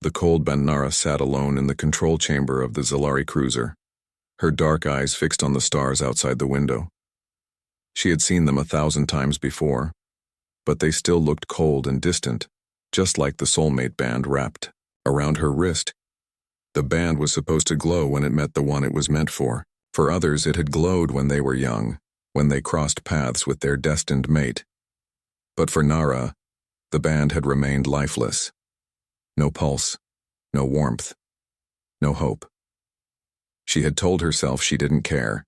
The cold Nara sat alone in the control chamber of the Zalari cruiser, her dark eyes fixed on the stars outside the window. She had seen them 1,000 times before, but they still looked cold and distant, just like the Soulmate Band wrapped around her wrist. The band was supposed to glow when it met the one it was meant for. For others, it had glowed when they were young, when they crossed paths with their destined mate. But for Nara, the band had remained lifeless. No pulse, no warmth, no hope. She had told herself she didn't care.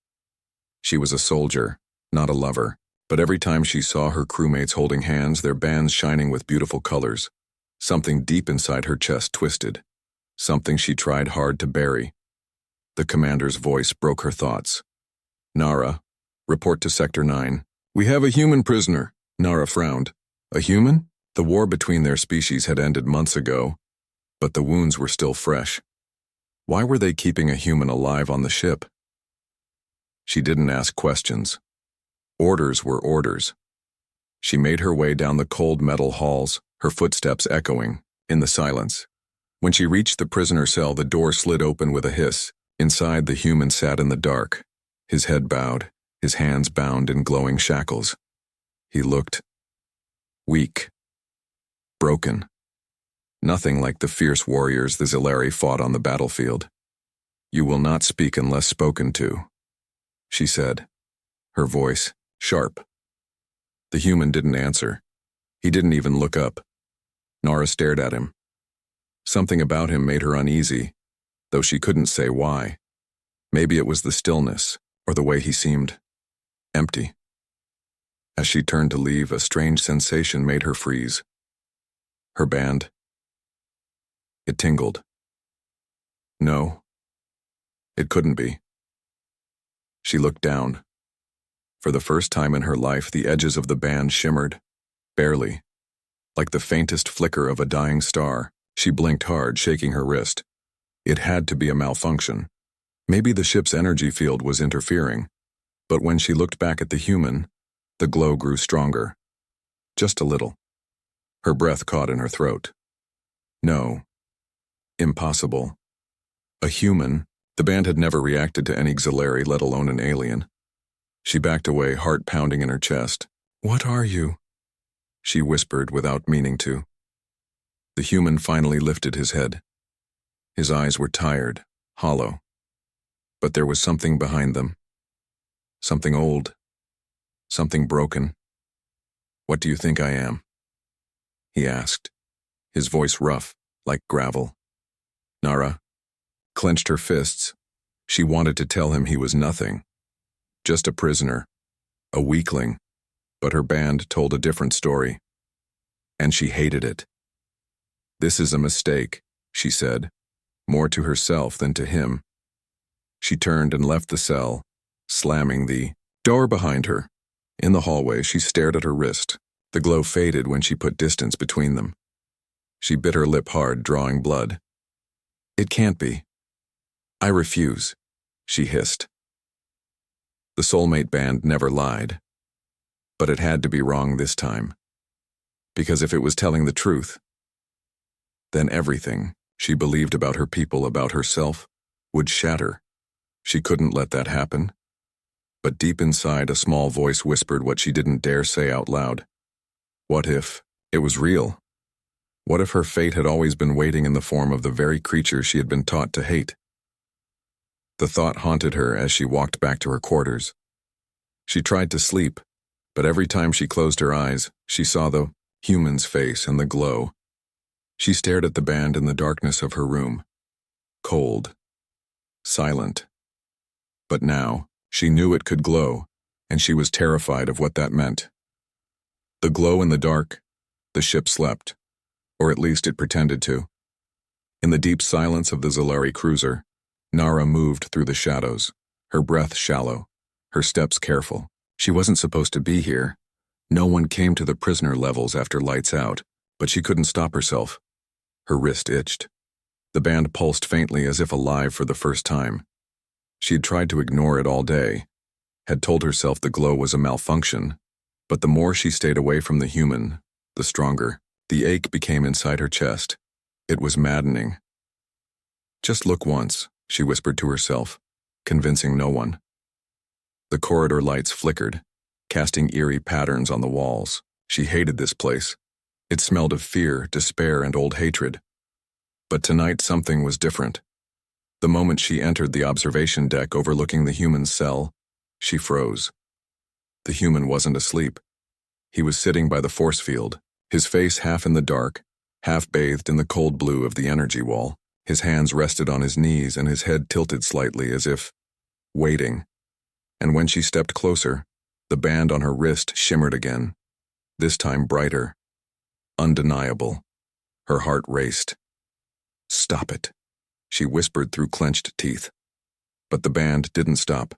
She was a soldier, not a lover, but every time she saw her crewmates holding hands, their bands shining with beautiful colors, something deep inside her chest twisted, something she tried hard to bury. The commander's voice broke her thoughts. Nara, report to Sector 9. We have a human prisoner. Nara frowned. A human? The war between their species had ended months ago, but the wounds were still fresh. Why were they keeping a human alive on the ship? She didn't ask questions. Orders were orders. She made her way down the cold metal halls, her footsteps echoing in the silence. When she reached the prisoner cell, the door slid open with a hiss. Inside, the human sat in the dark, his head bowed, his hands bound in glowing shackles. He looked weak, broken. Nothing like the fierce warriors the Zalari fought on the battlefield. You will not speak unless spoken to, she said, her voice sharp. The human didn't answer. He didn't even look up. Nara stared at him. Something about him made her uneasy, though she couldn't say why. Maybe it was the stillness, or the way he seemed empty. As she turned to leave, a strange sensation made her freeze. Her band. It tingled. No, it couldn't be. She looked down. For the first time in her life, the edges of the band shimmered, barely, like the faintest flicker of a dying star. She blinked hard, shaking her wrist. It had to be a malfunction. Maybe the ship's energy field was interfering, but when she looked back at the human, the glow grew stronger. Just a little. Her breath caught in her throat. No. Impossible. A human. The band had never reacted to any Zalari, let alone an alien. She backed away, heart pounding in her chest. What are you? She whispered without meaning to. The human finally lifted his head. His eyes were tired, hollow. But there was something behind them. Something old. Something broken. What do you think I am? He asked, his voice rough, like gravel. Nara clenched her fists. She wanted to tell him he was nothing. Just a prisoner, a weakling, but her band told a different story. And she hated it. This is a mistake, she said, more to herself than to him. She turned and left the cell, slamming the door behind her. In the hallway, she stared at her wrist. The glow faded when she put distance between them. She bit her lip hard, drawing blood. It can't be. I refuse, she hissed. The Soulmate Band never lied. But it had to be wrong this time. Because if it was telling the truth, then everything she believed about her people, about herself, would shatter. She couldn't let that happen. But deep inside, a small voice whispered what she didn't dare say out loud. What if it was real? What if her fate had always been waiting in the form of the very creature she had been taught to hate? The thought haunted her as she walked back to her quarters. She tried to sleep, but every time she closed her eyes, she saw the human's face and the glow. She stared at the band in the darkness of her room. Cold. Silent. But now, she knew it could glow, and she was terrified of what that meant. The glow in the dark, the ship slept, or at least it pretended to. In the deep silence of the Zalari cruiser, Nara moved through the shadows, her breath shallow, her steps careful. She wasn't supposed to be here. No one came to the prisoner levels after lights out, but she couldn't stop herself. Her wrist itched. The band pulsed faintly as if alive for the first time. She had tried to ignore it all day, had told herself the glow was a malfunction, but the more she stayed away from the human, the stronger the ache became inside her chest. It was maddening. Just look once, she whispered to herself, convincing no one. The corridor lights flickered, casting eerie patterns on the walls. She hated this place. It smelled of fear, despair, and old hatred. But tonight something was different. The moment she entered the observation deck overlooking the human's cell, she froze. The human wasn't asleep. He was sitting by the force field, his face half in the dark, half bathed in the cold blue of the energy wall. His hands rested on his knees and his head tilted slightly as if waiting. And when she stepped closer, the band on her wrist shimmered again, this time brighter, undeniable. Her heart raced. "Stop it," she whispered through clenched teeth. But the band didn't stop.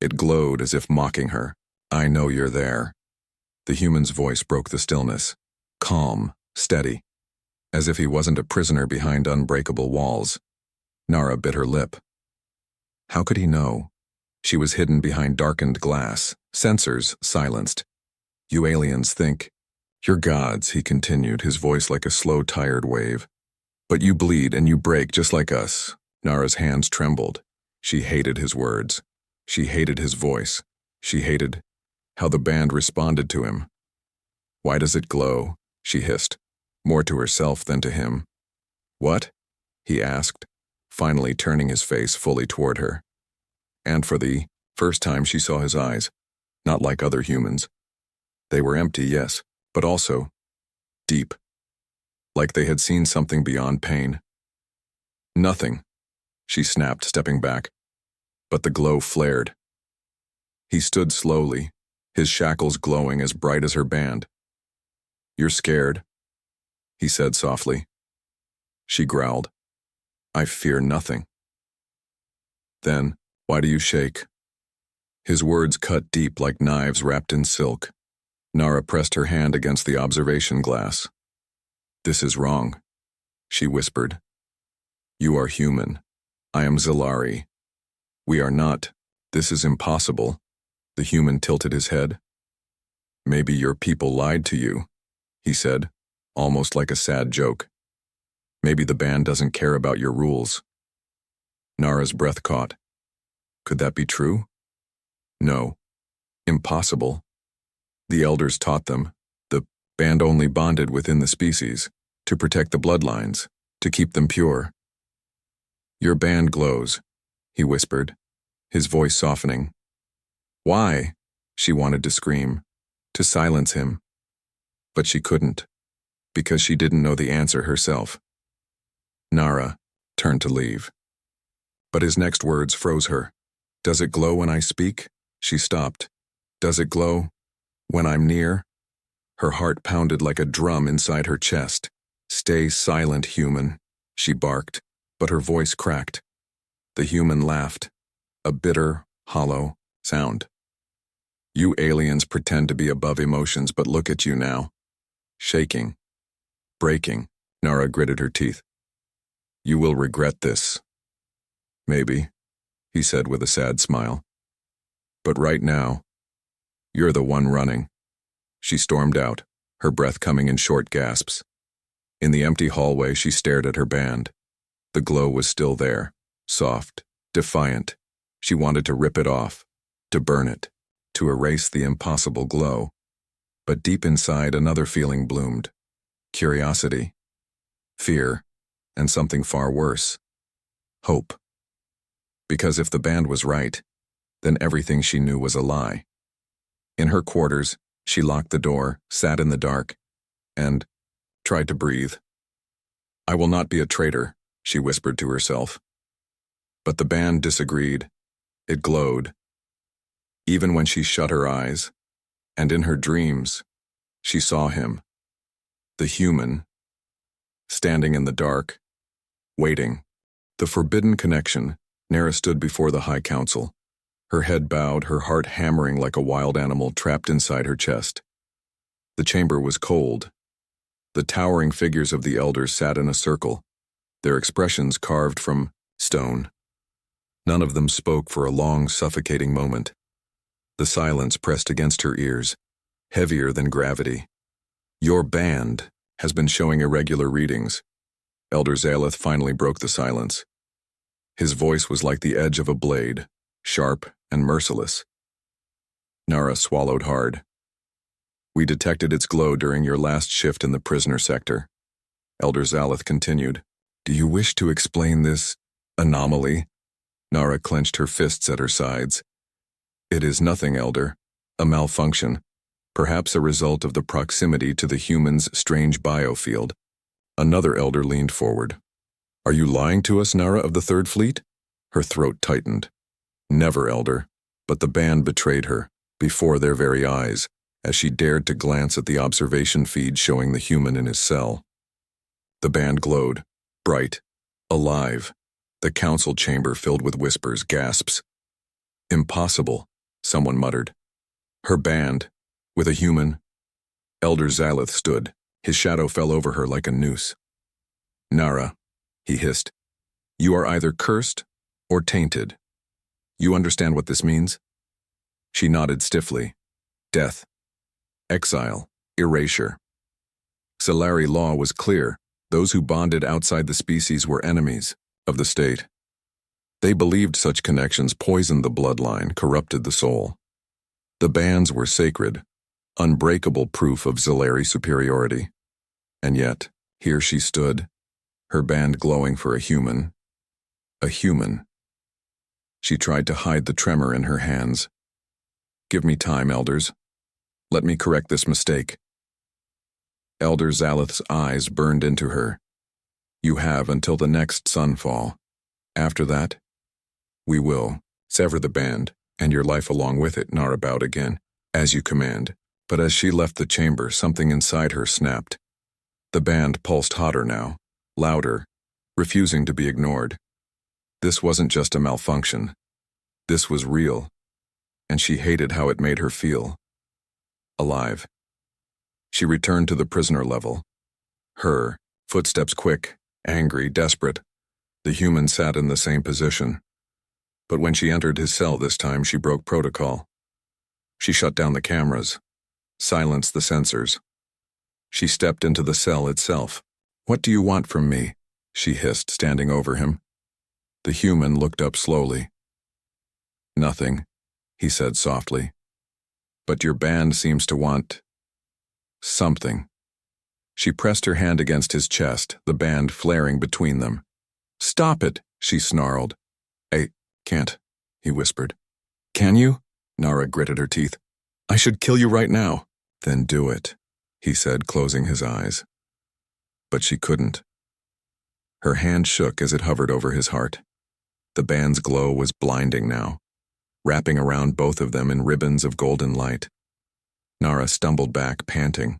It glowed as if mocking her. "I know you're there." The human's voice broke the stillness, calm, steady, as if he wasn't a prisoner behind unbreakable walls. Nara bit her lip. How could he know? She was hidden behind darkened glass, sensors silenced. "You aliens think you're gods," he continued, his voice like a slow, tired wave. "But you bleed and you break just like us." Nara's hands trembled. She hated his words. She hated his voice. She hated how the band responded to him. "Why does it glow?" she hissed, more to herself than to him. "What?" he asked, finally turning his face fully toward her. And for the first time she saw his eyes, not like other humans. They were empty, yes, but also deep, like they had seen something beyond pain. "Nothing," she snapped, stepping back. But the glow flared. He stood slowly, his shackles glowing as bright as her band. "You're scared," he said softly. She growled, "I fear nothing." "Then, why do you shake?" His words cut deep like knives wrapped in silk. Nara pressed her hand against the observation glass. "This is wrong," she whispered. "You are human. I am Zalari. We are not. This is impossible." The human tilted his head. "Maybe your people lied to you," he said, almost like a sad joke. "Maybe the band doesn't care about your rules." Nara's breath caught. Could that be true? No. Impossible. The elders taught them. The band only bonded within the species, to protect the bloodlines, to keep them pure. "Your band glows," he whispered, his voice softening. "Why?" she wanted to scream, to silence him. But she couldn't, because she didn't know the answer herself. Nara turned to leave. But his next words froze her. "Does it glow when I speak?" She stopped. "Does it glow when I'm near?" Her heart pounded like a drum inside her chest. "Stay silent, human," she barked, but her voice cracked. The human laughed, a bitter, hollow sound. "You aliens pretend to be above emotions, but look at you now. Shaking. Breaking." Nara gritted her teeth. "You will regret this." "Maybe," he said with a sad smile. "But right now, you're the one running." She stormed out, her breath coming in short gasps. In the empty hallway, she stared at her band. The glow was still there, soft, defiant. She wanted to rip it off, to burn it, to erase the impossible glow. But deep inside, another feeling bloomed. Curiosity, fear, and something far worse. Hope. Because if the band was right, then everything she knew was a lie. In her quarters, she locked the door, sat in the dark, and tried to breathe. "I will not be a traitor," she whispered to herself. But the band disagreed. It glowed. Even when she shut her eyes, and in her dreams, she saw him, the human, standing in the dark, waiting. The forbidden connection. Nara stood before the High Council, her head bowed, her heart hammering like a wild animal trapped inside her chest. The chamber was cold. The towering figures of the elders sat in a circle, their expressions carved from stone. None of them spoke for a long, suffocating moment. The silence pressed against her ears, heavier than gravity. "Your band has been showing irregular readings." Elder Zaleth finally broke the silence. His voice was like the edge of a blade, sharp and merciless. Nara swallowed hard. We detected its glow during your last shift in the prisoner sector. Elder Zaleth continued. Do you wish to explain this anomaly? Nara clenched her fists at her sides. It is nothing, Elder. A malfunction. Perhaps a result of the proximity to the human's strange biofield. Another elder leaned forward. Are you lying to us, Nara of the Third Fleet? Her throat tightened. Never, Elder. But the band betrayed her, before their very eyes, as she dared to glance at the observation feed showing the human in his cell. The band glowed, bright, alive, the council chamber filled with whispers, gasps. Impossible, someone muttered. Her band, with a human. Elder Zaleth stood. His shadow fell over her like a noose. Nara, he hissed, you are either cursed or tainted. You understand what this means? She nodded stiffly. Death. Exile. Erasure. Solari law was clear. Those who bonded outside the species were enemies of the state. They believed such connections poisoned the bloodline, corrupted the soul. The bands were sacred, unbreakable proof of Solari superiority. And yet, here she stood, her band glowing for a human. A human. She tried to hide the tremor in her hands. Give me time, elders. Let me correct this mistake. Elder Zaleth's eyes burned into her. You have until the next sunfall. After that, we will sever the band, and your life along with it, Nara bowed again, as you command. But as she left the chamber, something inside her snapped. The band pulsed hotter now, louder, refusing to be ignored. This wasn't just a malfunction. This was real, and she hated how it made her feel. Alive. She returned to the prisoner level. Her footsteps quick, angry, desperate. The human sat in the same position. But when she entered his cell this time, she broke protocol. She shut down the cameras, silenced the sensors. She stepped into the cell itself. What do you want from me? She hissed, standing over him. The human looked up slowly. Nothing, he said softly. But your band seems to want something. She pressed her hand against his chest, the band flaring between them. Stop it, she snarled. I can't, he whispered. Can you? Nara gritted her teeth. I should kill you right now. Then do it, he said, closing his eyes. But she couldn't. Her hand shook as it hovered over his heart. The band's glow was blinding now, wrapping around both of them in ribbons of golden light. Nara stumbled back, panting.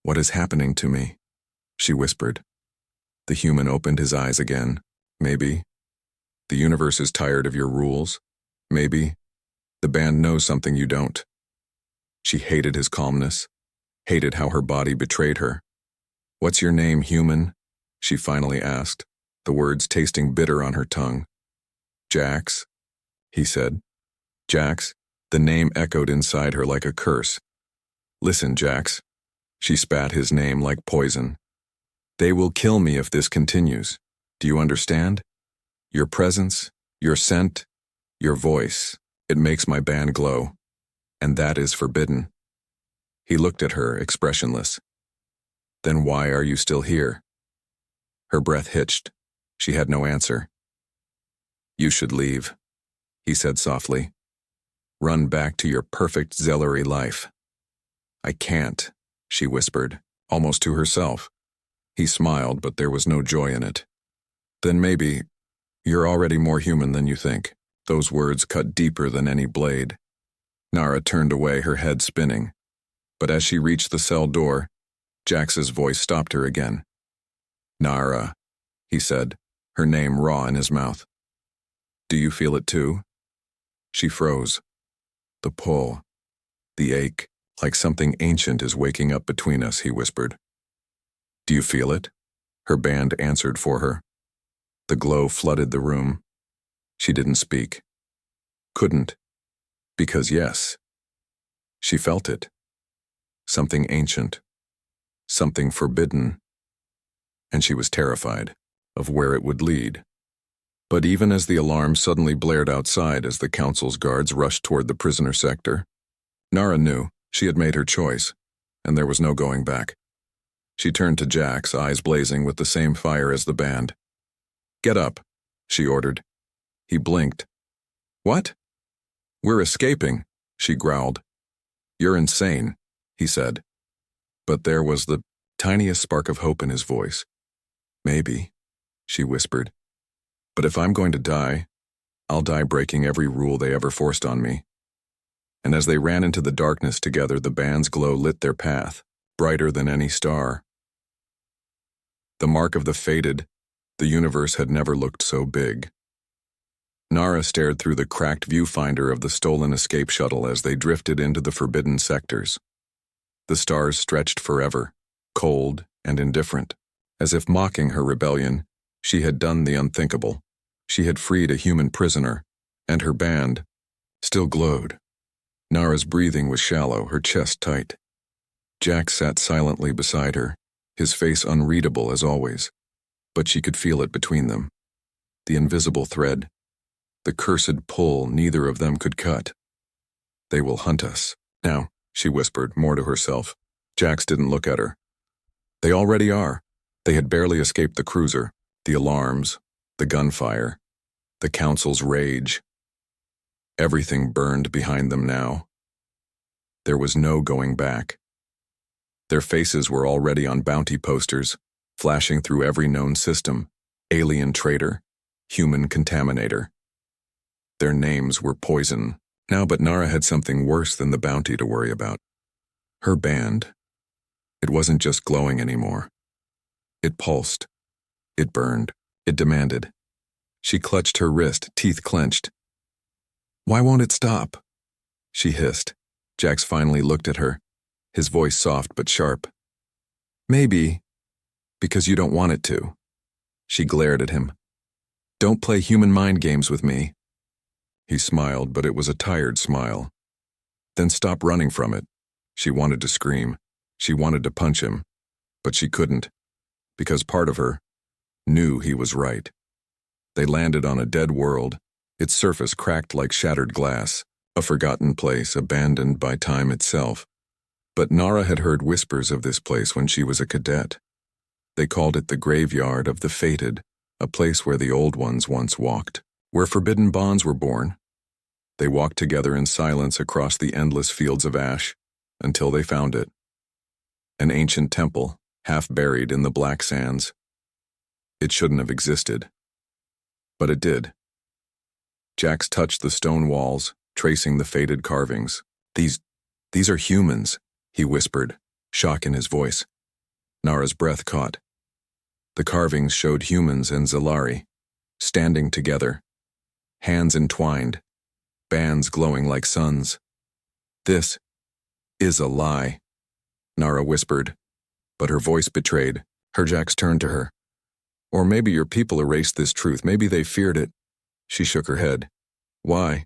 What is happening to me? She whispered. The human opened his eyes again. Maybe. The universe is tired of your rules. Maybe. The band knows something you don't. She hated his calmness, hated how her body betrayed her. What's your name, human? She finally asked, the words tasting bitter on her tongue. Jax, he said. Jax, the name echoed inside her like a curse. Listen, Jax. She spat his name like poison. They will kill me if this continues. Do you understand? Your presence, your scent, your voice, it makes my band glow. And that is forbidden. He looked at her, expressionless. Then why are you still here? Her breath hitched. She had no answer. You should leave, he said softly. Run back to your perfect Zellery life. I can't, she whispered, almost to herself. He smiled, but there was no joy in it. Then maybe, you're already more human than you think. Those words cut deeper than any blade. Nara turned away, her head spinning. But as she reached the cell door, Jax's voice stopped her again. Nara, he said, her name raw in his mouth. Do you feel it too? She froze. The pull, the ache, like something ancient is waking up between us, he whispered. Do you feel it? Her band answered for her. The glow flooded the room. She didn't speak. Couldn't. Because yes. She felt it. Something ancient. Something forbidden. and she was terrified of where it would lead. But even as the alarm suddenly blared outside as the council's guards rushed toward the prisoner sector, Nara knew she had made her choice, and there was no going back. She turned to Jax, eyes blazing with the same fire as the band. "Get up," she ordered. He blinked. "What?" "We're escaping," she growled. "You're insane," he said. But there was the tiniest spark of hope in his voice. "Maybe," she whispered. "But if I'm going to die, I'll die breaking every rule they ever forced on me." And as they ran into the darkness together, the band's glow lit their path, brighter than any star. The mark of the fated, the universe had never looked so big. Nara stared through the cracked viewfinder of the stolen escape shuttle as they drifted into the forbidden sectors. The stars stretched forever, cold and indifferent. As if mocking her rebellion, she had done the unthinkable. She had freed a human prisoner, and her band still glowed. Nara's breathing was shallow, her chest tight. Jack sat silently beside her, his face unreadable as always, but she could feel it between them. The invisible thread, the cursed pull neither of them could cut. "They will hunt us now," she whispered, more to herself. Jax didn't look at her. "They already are." They had barely escaped the cruiser, the alarms, the gunfire, the council's rage. Everything burned behind them now. There was no going back. Their faces were already on bounty posters, flashing through every known system: alien traitor, human contaminator. Their names were poison now, but Nara had something worse than the bounty to worry about. Her band. It wasn't just glowing anymore. It pulsed. It burned. It demanded. She clutched her wrist, teeth clenched. "Why won't it stop?" she hissed. Jax finally looked at her, his voice soft but sharp. "Maybe because you don't want it to." She glared at him. "Don't play human mind games with me." He smiled, but it was a tired smile. "Then stop running from it." She wanted to scream. She wanted to punch him, but she couldn't, because part of her knew he was right. They landed on a dead world, its surface cracked like shattered glass, a forgotten place abandoned by time itself. But Nara had heard whispers of this place when she was a cadet. They called it the graveyard of the fated, a place where the old ones once walked, where forbidden bonds were born. They walked together in silence across the endless fields of ash until they found it. An ancient temple, half buried in the black sands. It shouldn't have existed. But it did. Jax touched the stone walls, tracing the faded carvings. These are humans," he whispered, shock in his voice. Nara's breath caught. The carvings showed humans and Zalari, standing together, hands entwined, bands glowing like suns. "This is a lie," Nara whispered, but her voice betrayed. Her Jax turned to her. "Or maybe your people erased this truth. Maybe they feared it." She shook her head. "Why?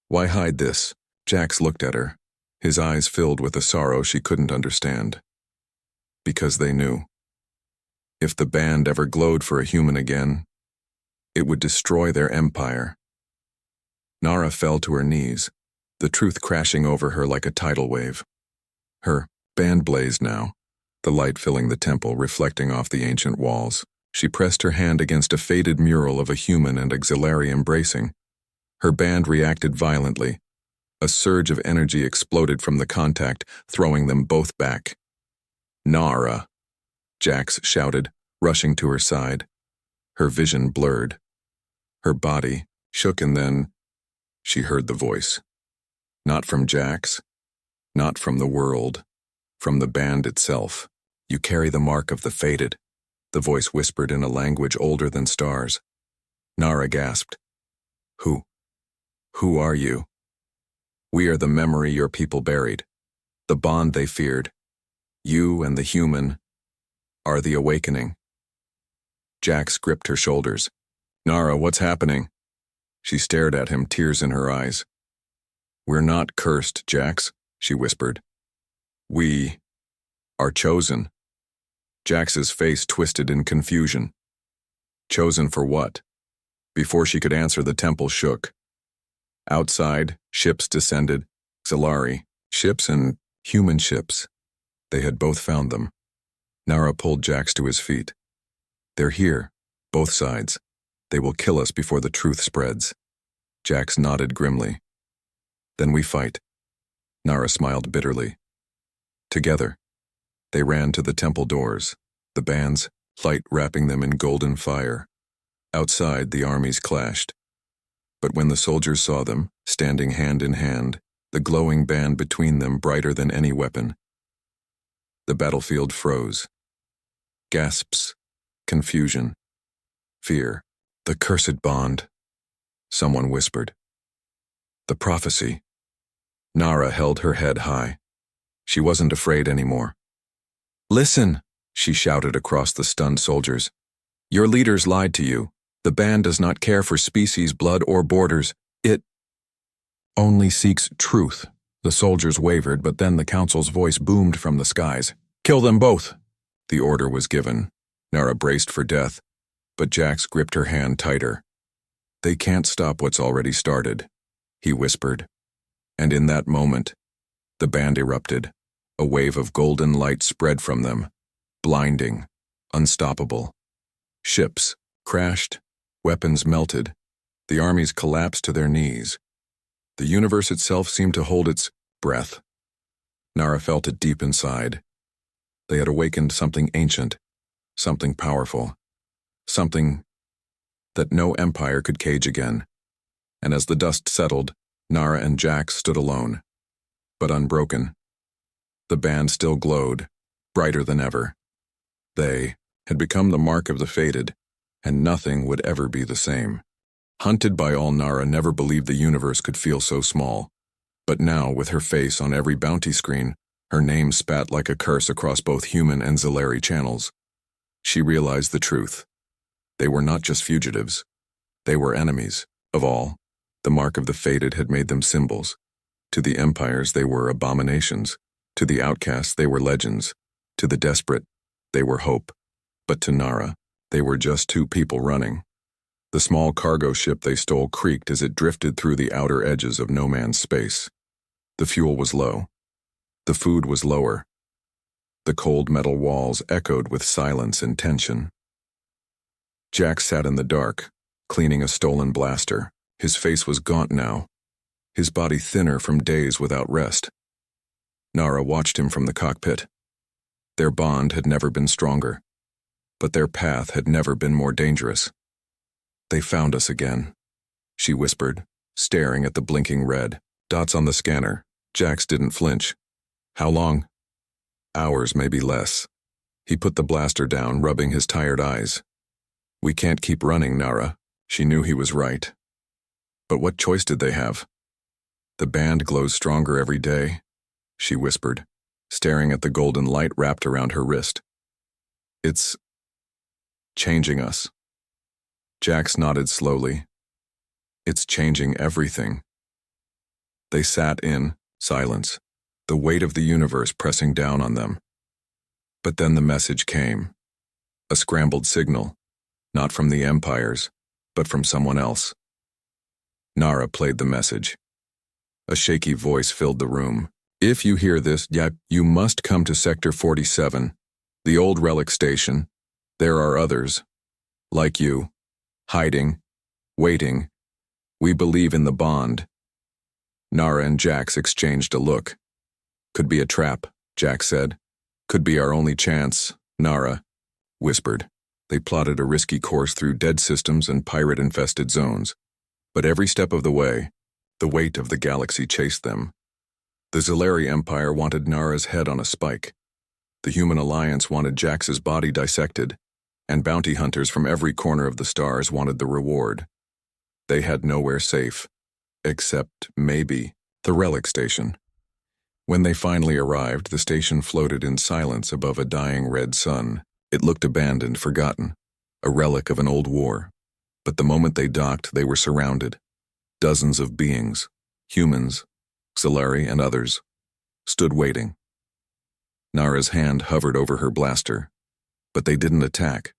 Why hide this?" Jax looked at her, his eyes filled with a sorrow she couldn't understand. Because they knew. If the band ever glowed for a human again, it would destroy their empire. Nara fell to her knees, the truth crashing over her like a tidal wave. Her band blazed now, the light filling the temple, reflecting off the ancient walls. She pressed her hand against a faded mural of a human and auxiliary embracing. Her band reacted violently. A surge of energy exploded from the contact, throwing them both back. "Nara!" Jax shouted, rushing to her side. Her vision blurred. Her body shook, and then she heard the voice. Not from Jax, not from the world, from the band itself. "You carry the mark of the fated," the voice whispered in a language older than stars. Nara gasped. Who are you?" "We are the memory your people buried, the bond they feared. You and the human are the awakening." Jax gripped her shoulders. "Nara, what's happening?" She stared at him, tears in her eyes. "We're not cursed, Jax," she whispered. "We are chosen." Jax's face twisted in confusion. Chosen for what? Before she could answer, the temple shook. Outside, ships descended. Zalari, ships and human ships. They had both found them. Nara pulled Jax to his feet. They're here, both sides. They will kill us before the truth spreads. Jax nodded grimly. Then we fight. Nara smiled bitterly. Together, they ran to the temple doors, the band's light wrapping them in golden fire. Outside, the armies clashed. But when the soldiers saw them, standing hand in hand, the glowing band between them brighter than any weapon, the battlefield froze. Gasps, confusion, fear. The cursed bond, someone whispered. The prophecy. Nara held her head high. She wasn't afraid anymore. Listen, she shouted across the stunned soldiers. Your leaders lied to you. The band does not care for species, blood, or borders. It only seeks truth. The soldiers wavered, but then the council's voice boomed from the skies. Kill them both. The order was given. Nara braced for death, but Jax gripped her hand tighter. They can't stop what's already started, he whispered. And in that moment, the band erupted. A wave of golden light spread from them, blinding, unstoppable. Ships crashed, weapons melted, the armies collapsed to their knees. The universe itself seemed to hold its breath. Nara felt it deep inside. They had awakened something ancient, something powerful, something that no empire could cage again. And as the dust settled, Nara and Jax stood alone, but unbroken. The band still glowed, brighter than ever. They had become the mark of the fated, and nothing would ever be the same. Hunted by all, Nara never believed the universe could feel so small. But now, with her face on every bounty screen, her name spat like a curse across both human and Zalari channels. She realized the truth. They were not just fugitives. They were enemies, of all. The mark of the fated had made them symbols. To the empires, they were abominations. To the outcasts, they were legends. To the desperate, they were hope. But to Nara, they were just two people running. The small cargo ship they stole creaked as it drifted through the outer edges of no man's space. The fuel was low. The food was lower. The cold metal walls echoed with silence and tension. Jax sat in the dark, cleaning a stolen blaster. His face was gaunt now, his body thinner from days without rest. Nara watched him from the cockpit. Their bond had never been stronger, but their path had never been more dangerous. They found us again, she whispered, staring at the blinking red dots on the scanner. Jax didn't flinch. How long? Hours, maybe less. He put the blaster down, rubbing his tired eyes. We can't keep running, Nara. She knew he was right. But what choice did they have? The band glows stronger every day, she whispered, staring at the golden light wrapped around her wrist. It's changing us. Jax nodded slowly. It's changing everything. They sat in silence, the weight of the universe pressing down on them. But then the message came. A scrambled signal, not from the empires, but from someone else. Nara played the message. A shaky voice filled the room. If you hear this, you must come to Sector 47, the old relic station. There are others, like you, hiding, waiting. We believe in the bond. Nara and Jax exchanged a look. Could be a trap, Jax said. Could be our only chance, Nara whispered. They plotted a risky course through dead systems and pirate-infested zones. But every step of the way, the weight of the galaxy chased them. The Zalari Empire wanted Nara's head on a spike. The Human Alliance wanted Jax's body dissected, and bounty hunters from every corner of the stars wanted the reward. They had nowhere safe, except, maybe, the relic station. When they finally arrived, the station floated in silence above a dying red sun. It looked abandoned, forgotten, a relic of an old war. But the moment they docked, they were surrounded. Dozens of beings, humans, Zalari and others, stood waiting. Nara's hand hovered over her blaster. But they didn't attack.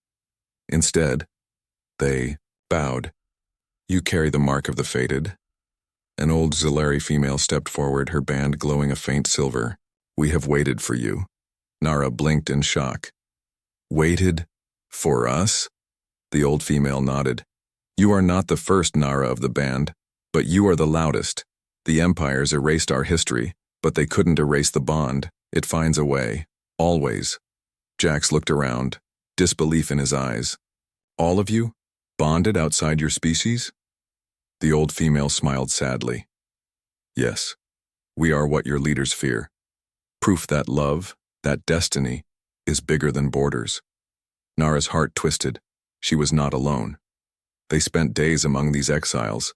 Instead, they bowed. You carry the mark of the fated. An old Zilari female stepped forward, her band glowing a faint silver. We have waited for you. Nara blinked in shock. Waited? For us? The old female nodded. You are not the first Nara of the band, but you are the loudest. The empires erased our history, but they couldn't erase the bond. It finds a way. Always. Jax looked around, disbelief in his eyes. All of you? Bonded outside your species? The old female smiled sadly. Yes, we are what your leaders fear. Proof that love, that destiny, is bigger than borders. Nara's heart twisted. She was not alone. They spent days among these exiles,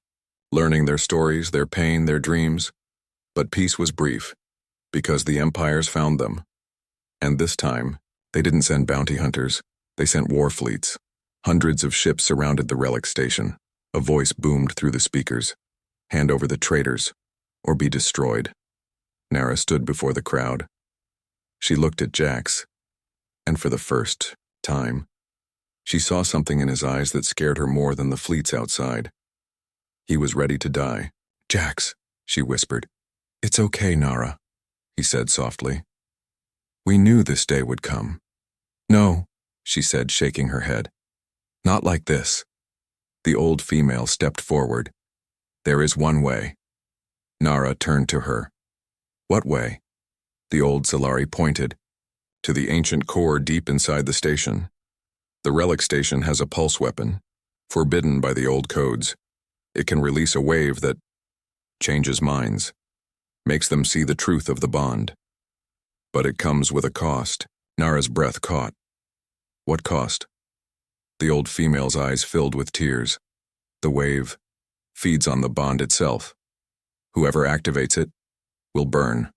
learning their stories, their pain, their dreams. But peace was brief, because the empires found them. And this time, they didn't send bounty hunters. They sent war fleets. Hundreds of ships surrounded the relic station. A voice boomed through the speakers. Hand over the traitors, or be destroyed. Nara stood before the crowd. She looked at Jax, and for the first time, she saw something in his eyes that scared her more than the fleets outside. He was ready to die. Jax, she whispered. It's okay, Nara, he said softly. We knew this day would come. No, she said, shaking her head. Not like this. The old female stepped forward. There is one way. Nara turned to her. What way? The old Zilari pointed. To the ancient core deep inside the station. The relic station has a pulse weapon, forbidden by the old codes. It can release a wave that changes minds, makes them see the truth of the bond. But it comes with a cost. Nara's breath caught. What cost? The old female's eyes filled with tears. The wave feeds on the bond itself. Whoever activates it will burn.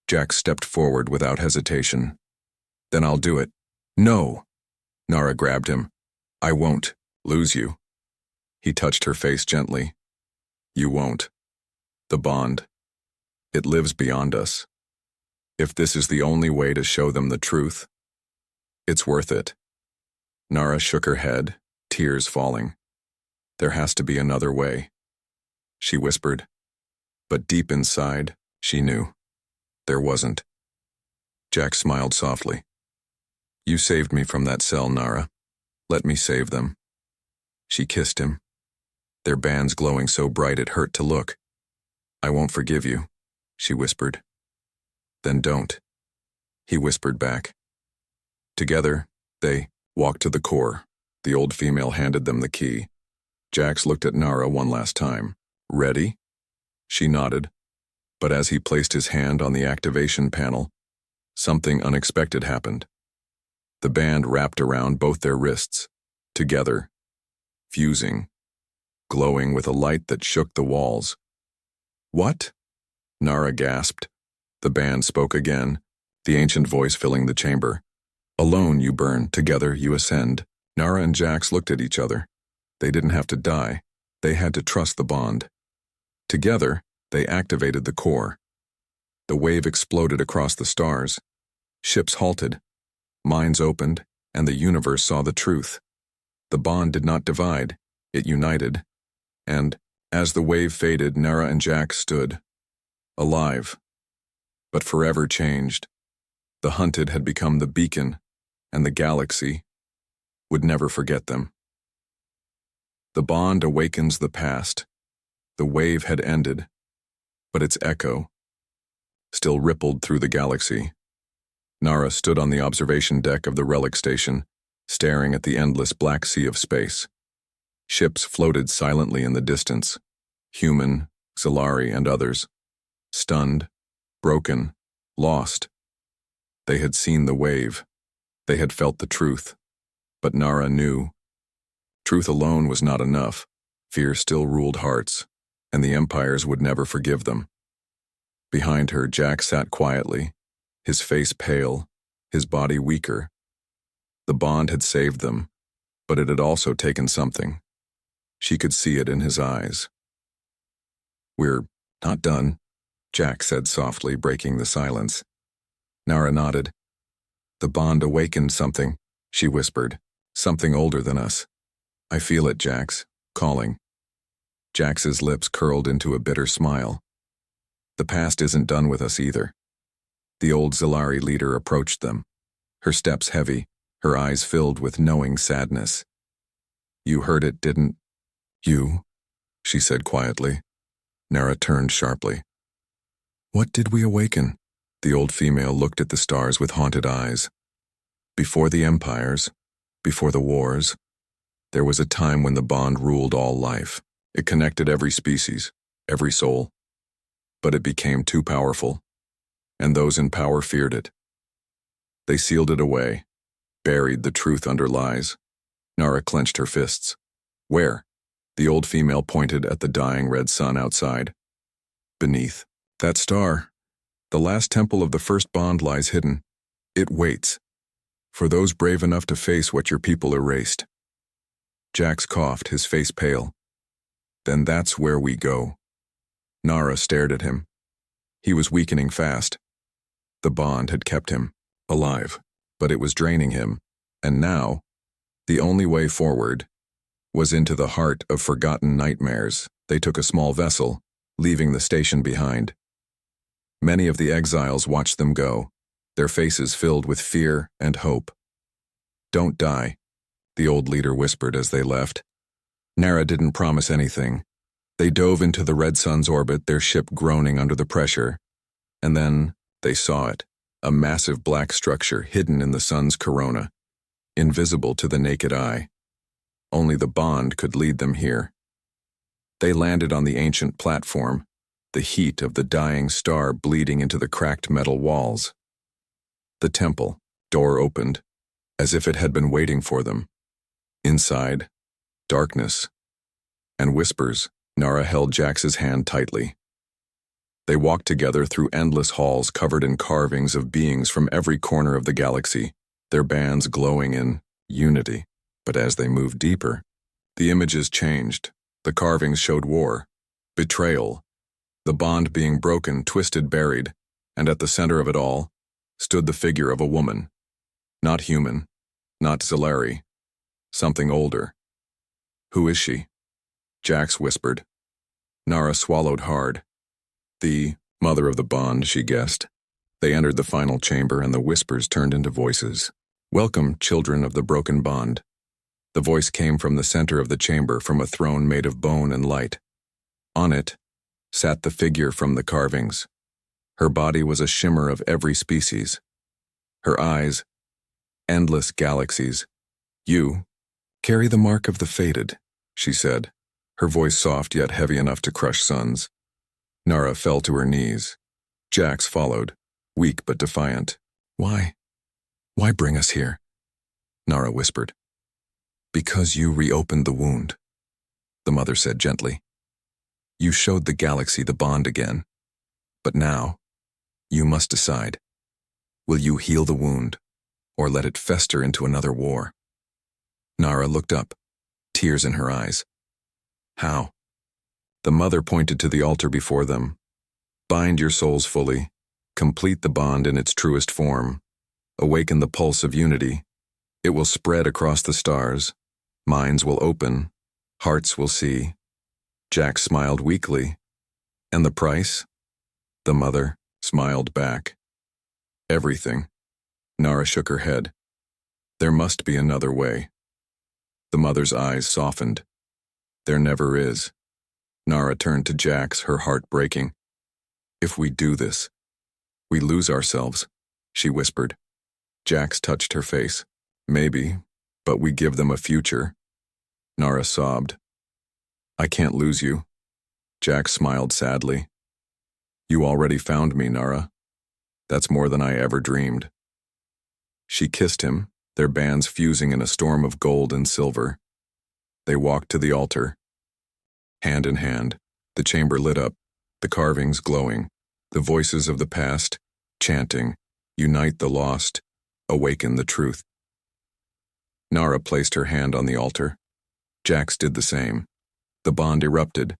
Jax stepped forward without hesitation. Then I'll do it. No! Nara grabbed him. I won't lose you. He touched her face gently. You won't. The bond. It lives beyond us. If this is the only way to show them the truth, it's worth it. Nara shook her head, tears falling. There has to be another way, she whispered. But deep inside, she knew. There wasn't. Jax smiled softly. You saved me from that cell, Nara. Let me save them. She kissed him, their bands glowing so bright it hurt to look. I won't forgive you, she whispered. Then don't, he whispered back. Together, they walked to the core. The old female handed them the key. Jax looked at Nara one last time. Ready? She nodded. But as he placed his hand on the activation panel, something unexpected happened. The band wrapped around both their wrists, together, fusing, glowing with a light that shook the walls. What? Nara gasped. The band spoke again, the ancient voice filling the chamber. Alone you burn, together you ascend. Nara and Jax looked at each other. They didn't have to die. They had to trust the bond. Together, they activated the core. The wave exploded across the stars. Ships halted. Minds opened, and the universe saw the truth. The bond did not divide. It united. And, as the wave faded, Nara and Jax stood, alive, but forever changed. The hunted had become the beacon, and the galaxy would never forget them. The bond awakens the past. The wave had ended, but its echo still rippled through the galaxy. Nara stood on the observation deck of the relic station, staring at the endless black sea of space. Ships floated silently in the distance, human, Zilari, and others, stunned, broken, lost. They had seen the wave. They had felt the truth. But Nara knew. Truth alone was not enough. Fear still ruled hearts, and the empires would never forgive them. Behind her, Jax sat quietly, his face pale, his body weaker. The bond had saved them, but it had also taken something. She could see it in his eyes. We're not done, Jax said softly, breaking the silence. Nara nodded. The bond awakened something, she whispered. Something older than us. I feel it, Jax, calling. Jax's lips curled into a bitter smile. The past isn't done with us either. The old Zalari leader approached them, her steps heavy, her eyes filled with knowing sadness. You heard it, didn't you? She said quietly. Nara turned sharply. What did we awaken? The old female looked at the stars with haunted eyes. Before the empires, before the wars, there was a time when the bond ruled all life. It connected every species, every soul. But it became too powerful, and those in power feared it. They sealed it away, buried the truth under lies. Nara clenched her fists. Where? The old female pointed at the dying red sun outside. Beneath. That star. The last temple of the first bond lies hidden. It waits. For those brave enough to face what your people erased. Jax coughed, his face pale. Then that's where we go. Nara stared at him. He was weakening fast. The bond had kept him alive, but it was draining him, and now, the only way forward was into the heart of forgotten nightmares. They took a small vessel, leaving the station behind. Many of the exiles watched them go, their faces filled with fear and hope. Don't die, the old leader whispered as they left. Nara didn't promise anything. They dove into the red sun's orbit, their ship groaning under the pressure. And then they saw it, a massive black structure hidden in the sun's corona, invisible to the naked eye. Only the bond could lead them here. They landed on the ancient platform, the heat of the dying star bleeding into the cracked metal walls. The temple, door opened, as if it had been waiting for them. Inside, darkness, and whispers. Nara held Jax's hand tightly. They walked together through endless halls covered in carvings of beings from every corner of the galaxy, their bands glowing in unity. But as they moved deeper, the images changed. The carvings showed war, betrayal, the bond being broken, twisted, buried, and at the center of it all stood the figure of a woman. Not human, not Zalari, something older. Who is she? Jax whispered. Nara swallowed hard. The mother of the bond, she guessed. They entered the final chamber and the whispers turned into voices. Welcome, children of the broken bond. The voice came from the center of the chamber, from a throne made of bone and light. On it sat the figure from the carvings. Her body was a shimmer of every species. Her eyes, endless galaxies. You carry the mark of the fated, she said, her voice soft yet heavy enough to crush suns. Nara fell to her knees. Jax followed, weak but defiant. Why? Why bring us here? Nara whispered. Because you reopened the wound, the mother said gently. You showed the galaxy the bond again. But now, you must decide. Will you heal the wound, or let it fester into another war? Nara looked up, tears in her eyes. How? The mother pointed to the altar before them. Bind your souls fully, complete the bond in its truest form, awaken the pulse of unity. It will spread across the stars, minds will open, hearts will see. Jax smiled weakly. And the price? The mother smiled back. Everything. Nara shook her head. There must be another way. The mother's eyes softened. There never is. Nara turned to Jax, her heart breaking. If we do this, we lose ourselves, she whispered. Jax touched her face. Maybe, but we give them a future. Nara sobbed. I can't lose you. Jax smiled sadly. You already found me, Nara. That's more than I ever dreamed. She kissed him, their bands fusing in a storm of gold and silver. They walked to the altar. Hand in hand, the chamber lit up, the carvings glowing, the voices of the past, chanting, unite the lost, awaken the truth. Nara placed her hand on the altar. Jax did the same. The bond erupted,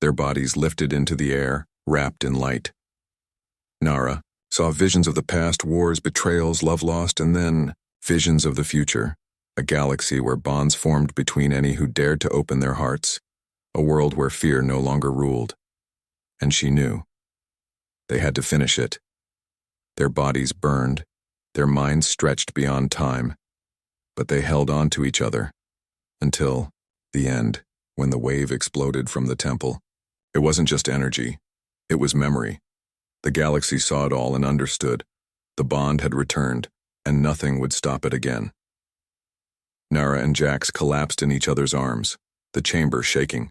their bodies lifted into the air, wrapped in light. Nara, saw visions of the past, wars, betrayals, love lost, and then visions of the future, a galaxy where bonds formed between any who dared to open their hearts, a world where fear no longer ruled. And she knew. They had to finish it. Their bodies burned, their minds stretched beyond time, but they held on to each other until the end, when the wave exploded from the temple. It wasn't just energy, it was memory. The galaxy saw it all and understood. The bond had returned, and nothing would stop it again. Nara and Jax collapsed in each other's arms, the chamber shaking,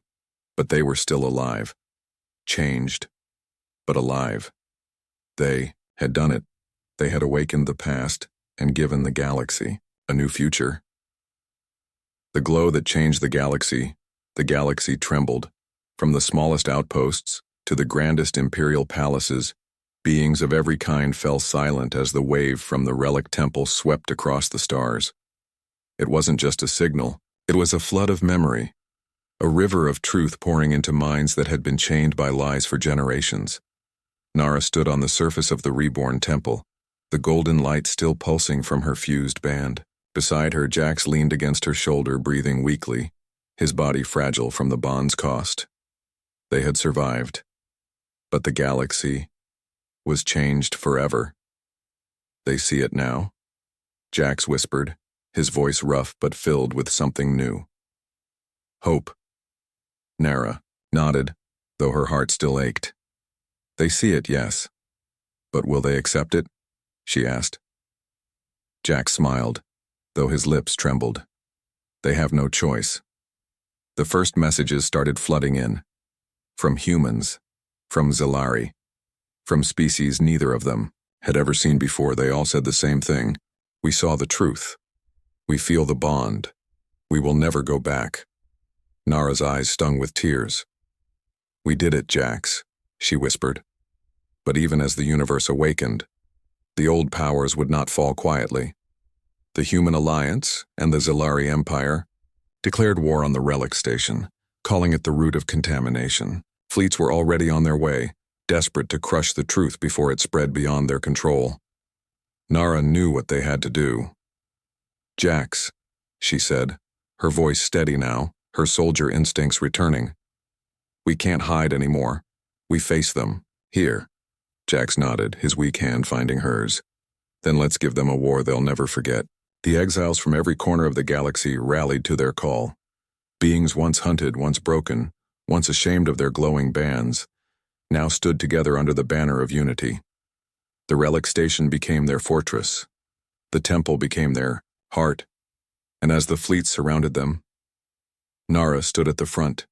but they were still alive. Changed, but alive. They had done it. They had awakened the past and given the galaxy a new future. The glow that changed the galaxy trembled. From the smallest outposts to the grandest imperial palaces, beings of every kind fell silent as the wave from the relic temple swept across the stars. It wasn't just a signal, it was a flood of memory, a river of truth pouring into minds that had been chained by lies for generations. Nara stood on the surface of the reborn temple, the golden light still pulsing from her fused band. Beside her, Jax leaned against her shoulder, breathing weakly, his body fragile from the bond's cost. They had survived, but the galaxy was changed forever. They see it now, Jax whispered, his voice rough but filled with something new. Hope. Nara nodded, though her heart still ached. They see it, yes. But will they accept it? She asked. Jax smiled, though his lips trembled. They have no choice. The first messages started flooding in. From humans, from Zilari, from species neither of them had ever seen before. They all said the same thing. We saw the truth. We feel the bond. We will never go back. Nara's eyes stung with tears. We did it, Jax, she whispered. But even as the universe awakened, the old powers would not fall quietly. The Human Alliance and the Zilari Empire declared war on the relic station, calling it the root of contamination. Fleets were already on their way, desperate to crush the truth before it spread beyond their control. Nara knew what they had to do. Jax, she said, her voice steady now, her soldier instincts returning. We can't hide anymore. We face them. Here. Jax nodded, his weak hand finding hers. Then let's give them a war they'll never forget. The exiles from every corner of the galaxy rallied to their call. Beings once hunted, once broken, once ashamed of their glowing bands, now stood together under the banner of unity. The relic station became their fortress. The temple became their heart. And as the fleet surrounded them, Nara stood at the front.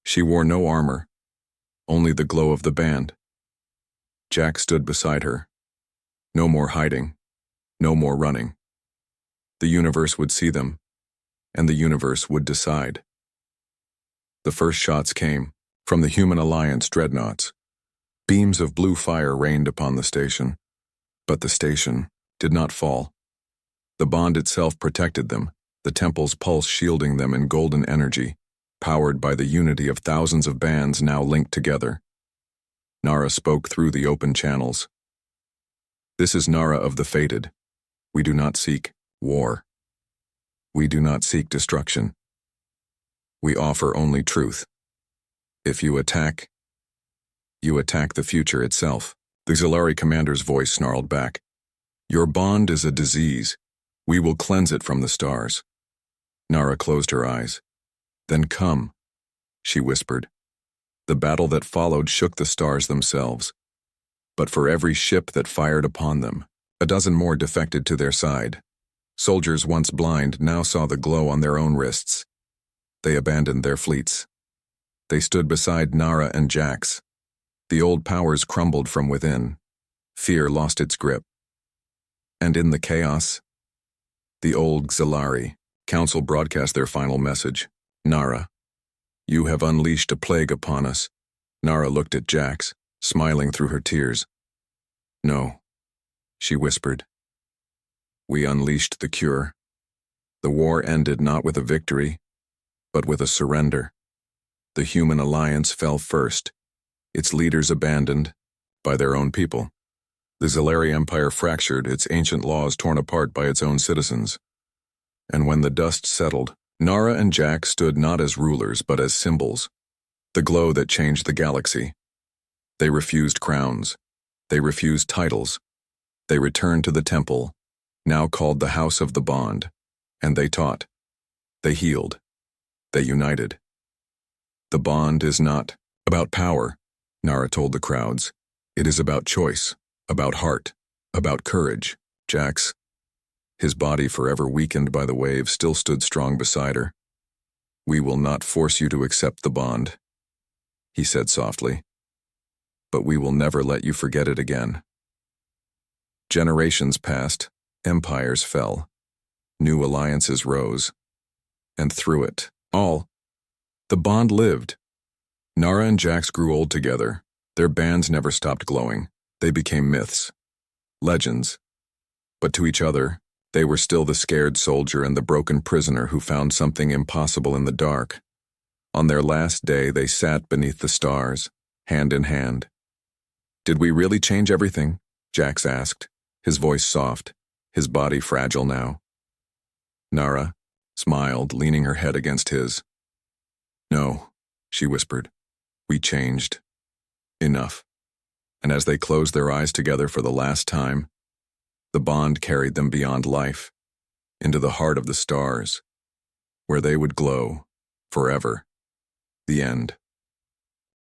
She wore no armor, only the glow of the band. Jax stood beside her. No more hiding, no more running. The universe would see them, and the universe would decide. The first shots came from the Human Alliance dreadnoughts. Beams of blue fire rained upon the station, but the station did not fall. The bond itself protected them, the temple's pulse shielding them in golden energy, powered by the unity of thousands of bands now linked together. Nara spoke through the open channels. This is Nara of the Fated. We do not seek war. We do not seek destruction. We offer only truth. If you attack the future itself. The Zilari commander's voice snarled back. Your bond is a disease. We will cleanse it from the stars. Nara closed her eyes. Then come, she whispered. The battle that followed shook the stars themselves. But for every ship that fired upon them, a dozen more defected to their side. Soldiers once blind now saw the glow on their own wrists. They abandoned their fleets. They stood beside Nara and Jax. The old powers crumbled from within. Fear lost its grip. And in the chaos, the old Zilari Council broadcast their final message. Nara, you have unleashed a plague upon us. Nara looked at Jax, smiling through her tears. No, she whispered. We unleashed the cure. The war ended not with a victory, but with a surrender. The Human Alliance fell first, its leaders abandoned by their own people. The Zalari Empire fractured, its ancient laws torn apart by its own citizens. And when the dust settled, Nara and Jack stood not as rulers but as symbols, the glow that changed the galaxy. They refused crowns. They refused titles. They returned to the temple, now called the House of the Bond, and they taught. They healed. They united. The bond is not about power, Nara told the crowds. It is about choice, about heart, about courage. Jax, his body forever weakened by the waves, still stood strong beside her. We will not force you to accept the bond, he said softly, but we will never let you forget it again. Generations passed, empires fell, new alliances rose, and through it all, the bond lived. Nara and Jax grew old together. Their bands never stopped glowing. They became myths, legends. But to each other, they were still the scared soldier and the broken prisoner who found something impossible in the dark. On their last day, they sat beneath the stars, hand in hand. Did we really change everything? Jax asked, his voice soft, his body fragile now. Nara smiled, leaning her head against his. No, she whispered. We changed. Enough. And as they closed their eyes together for the last time, the bond carried them beyond life, into the heart of the stars, where they would glow forever. The end.